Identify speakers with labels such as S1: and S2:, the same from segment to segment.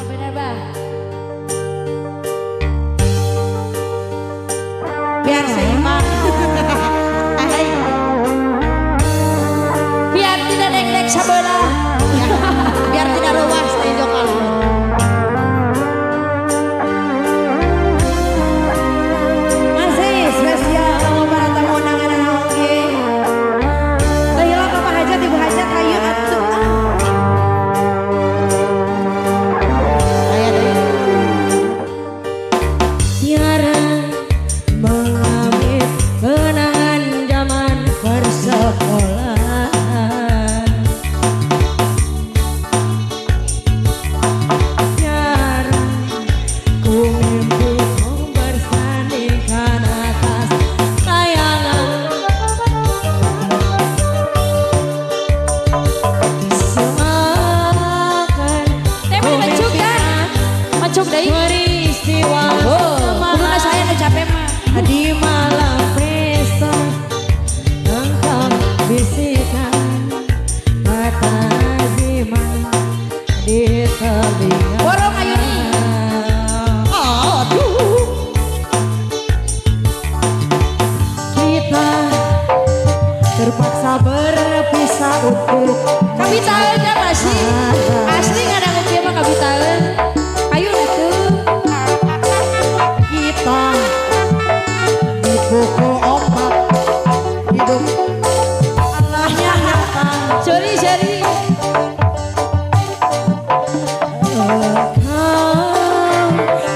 S1: bener bah. Biar seimbang. Biar tidak dek-dek sabelah. Biar tidak luas tenjokan. Masih spesial kalau para tamu undangan anak oke. Baiklah Bapak Hajat, Ibu Hajat, hayu atuh. Tiara mengambil kenangan zaman persekolahan. Tiara ku mimpi bersandingkan atas tayangan. Semakan ku macuk deh peristiwa kemana saya udah capek mah di malam pesta engkau bisikan kata aziman di telinga. Borong ayo nih. Aduh. Kita terpaksa berpisah untuk kabitaeun ya masih asli nggak ada ngopi mah kabitaeun. Ayo itu kita dipukul ombak hidup Allahnya nyata. Sorry.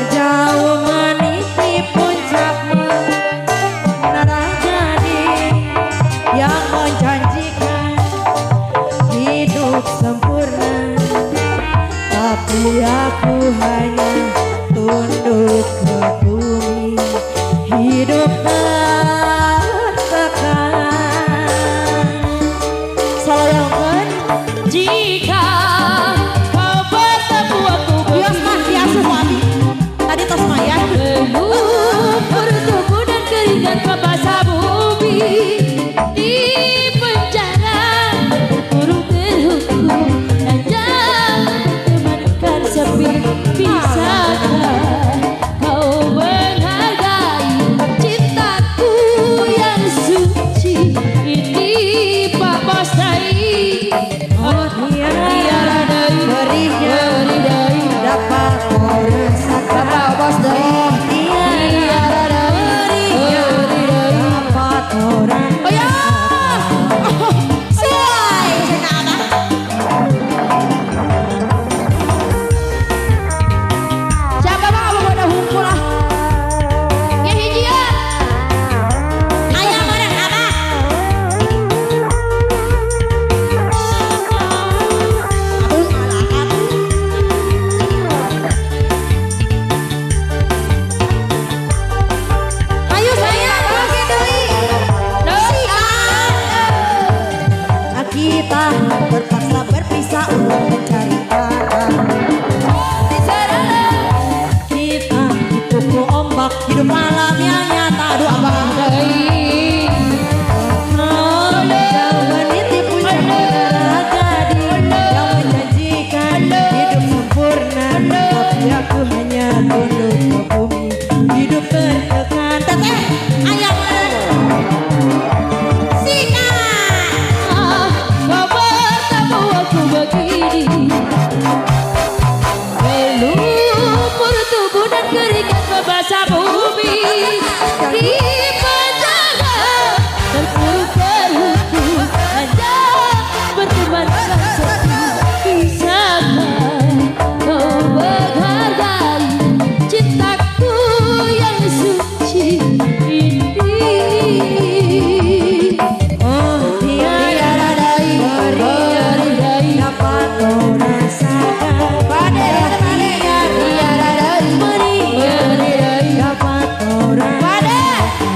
S1: Jauh meniti puncak menara jadi yang menjanjikan hidup sempurna, tapi aku hanya tunduk ke bumi, hidup tertekan. Salayangkeun jika kau bertemu aku bios mah biasa mami tadi tos maya belum bertemu dan keringat membasah bumi di penjara terkurung terhukum hanya temankan sepi. Bisakah kau menghargai cintaku yang suci ini Pak Bos Dai? Oh tiara dai berinya dapat kau rasakan Pak Bos Dai. Tiara dai dapat kau rasakan. Oh ya sesuai cenah. Siapa bang abang udah hukum lah. Ya hijian. Ayah mana abang? Ayo sayang, oke doi. Kita terpaksa berpisah untuk mencari arah. Kita dipukul ombak hidup malam yang nyata. Aduh abang yang meniti puncak menara jadi yang menjanjikan hidup sempurna, tapi aku hanya tunduk ke bumi, hidup tertekan. Teteh ayam sikat kau bertemu aku begini belum bertubuh dan keringat membasah bumi di penjara terkurung terhukum hanya berteman sepi. Bisakah kau menghargai cintaku yang suci ini? Oh tiara dai dapat kau rasakan. Tiara dai dapat kau rasakan.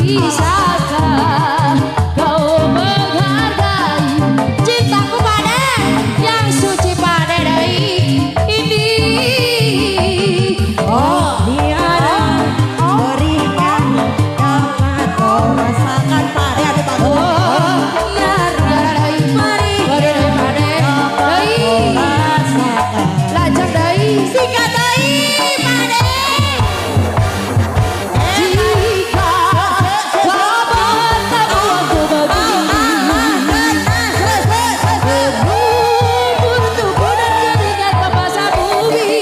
S2: bisakah kau menghargai cintaku pada yang suci pada dari ini.
S1: Oh tiada berikan dapat kau rasakan pada di bagus.
S2: Oh dari mari pada
S1: Rasakan
S2: lajang dari
S1: singkat dari pada.
S2: jika kau bertemu aku tubuh dan keringat membasah bumi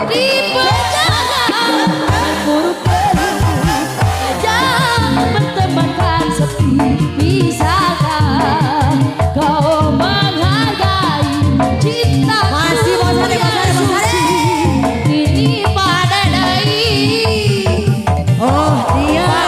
S2: di perjalanan buruk jangan bertemankan sepi. Bisakah kau menghargai cintaku
S1: Masih, Bos Ade, Bos Ade,
S2: yang
S1: Bos Ade.
S2: suci ini pada dari
S1: Oh tiada